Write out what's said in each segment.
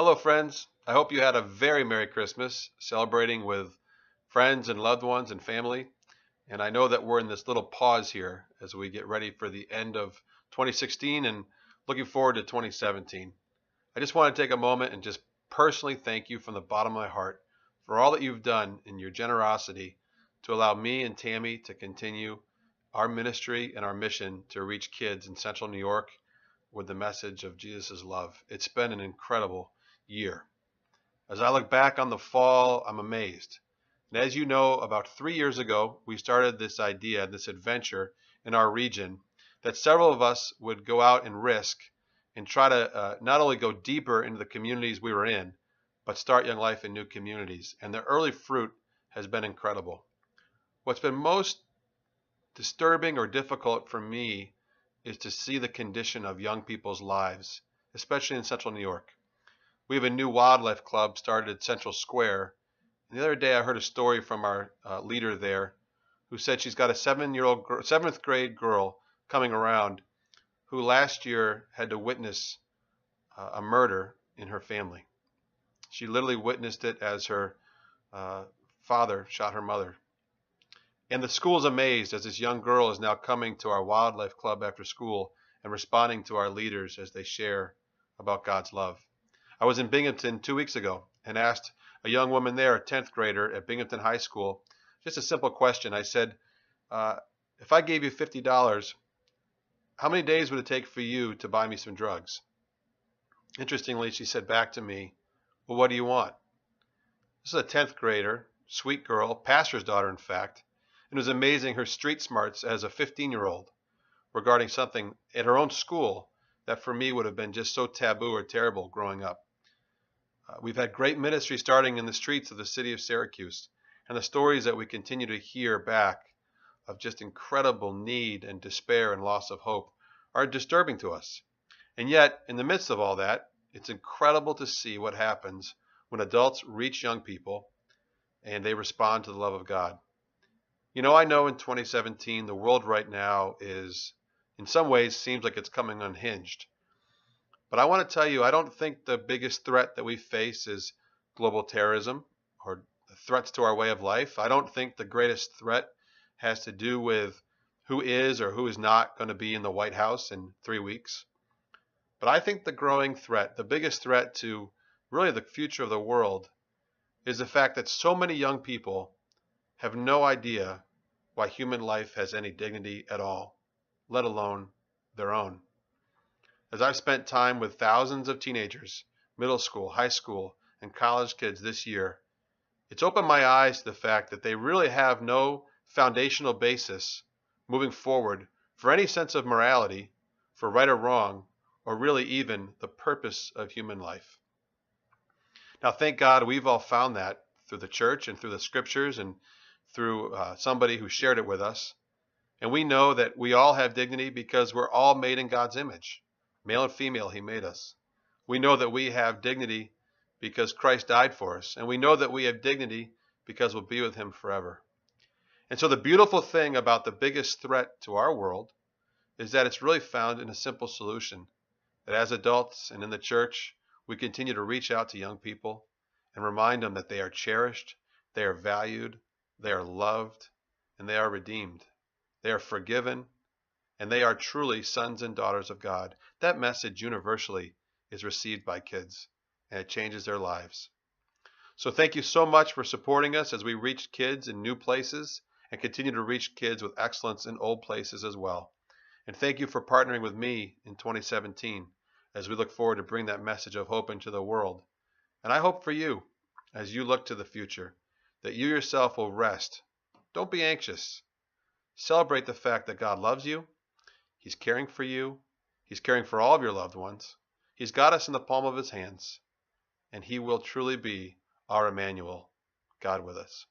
Hello, friends. I hope you had a very Merry Christmas, celebrating with friends and loved ones and family. And I know that we're in this little pause here as we get ready for the end of 2016 and looking forward to 2017. I just want to take a moment and just personally thank you from the bottom of my heart for all that you've done in your generosity to allow me and Tammy to continue our ministry and our mission to reach kids in Central New York with the message of Jesus' love. It's been an incredible year. As I look back on the fall, I'm amazed. And as you know, about 3 years ago, we started this idea, this adventure in our region that several of us would go out and risk and try to not only go deeper into the communities we were in, but start Young Life in new communities. And the early fruit has been incredible. What's been most disturbing or difficult for me is to see the condition of young people's lives, especially in Central New York. We have a new wildlife club started at Central Square. And the other day I heard a story from our leader there who said she's got a seventh grade girl coming around who last year had to witness a murder in her family. She literally witnessed it as her father shot her mother. And the school's amazed as this young girl is now coming to our wildlife club after school and responding to our leaders as they share about God's love. I was in Binghamton 2 weeks ago and asked a young woman there, a 10th grader at Binghamton High School, just a simple question. I said, if I gave you $50, how many days would it take for you to buy me some drugs? Interestingly, she said back to me, well, what do you want? This is a 10th grader, sweet girl, pastor's daughter, in fact. And it was amazing her street smarts as a 15-year-old regarding something at her own school that for me would have been just so taboo or terrible growing up. We've had great ministry starting in the streets of the city of Syracuse, and the stories that we continue to hear back of just incredible need and despair and loss of hope are disturbing to us. And yet, in the midst of all that, it's incredible to see what happens when adults reach young people and they respond to the love of God. You know, I know in 2017, the world right now is, in some ways, seems like it's coming unhinged. But I want to tell you, I don't think the biggest threat that we face is global terrorism or threats to our way of life. I don't think the greatest threat has to do with who is or who is not going to be in the White House in 3 weeks. But I think the growing threat, the biggest threat to really the future of the world, is the fact that so many young people have no idea why human life has any dignity at all, let alone their own. As I've spent time with thousands of teenagers, middle school, high school, and college kids this year, it's opened my eyes to the fact that they really have no foundational basis moving forward for any sense of morality, for right or wrong, or really even the purpose of human life. Now, thank God we've all found that through the church and through the scriptures and through somebody who shared it with us. And we know that we all have dignity because we're all made in God's image. Male and female, He made us. We know that we have dignity because Christ died for us. And we know that we have dignity because we'll be with Him forever. And so the beautiful thing about the biggest threat to our world is that it's really found in a simple solution. That as adults and in the church, we continue to reach out to young people and remind them that they are cherished, they are valued, they are loved, and they are redeemed. They are forgiven, and they are truly sons and daughters of God. That message universally is received by kids, and it changes their lives. So thank you so much for supporting us as we reach kids in new places and continue to reach kids with excellence in old places as well. And thank you for partnering with me in 2017 as we look forward to bring that message of hope into the world. And I hope for you, as you look to the future, that you yourself will rest. Don't be anxious. Celebrate the fact that God loves you. He's caring for you. He's caring for all of your loved ones. He's got us in the palm of His hands. And He will truly be our Emmanuel, God with us.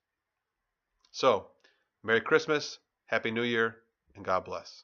So, Merry Christmas, Happy New Year, and God bless.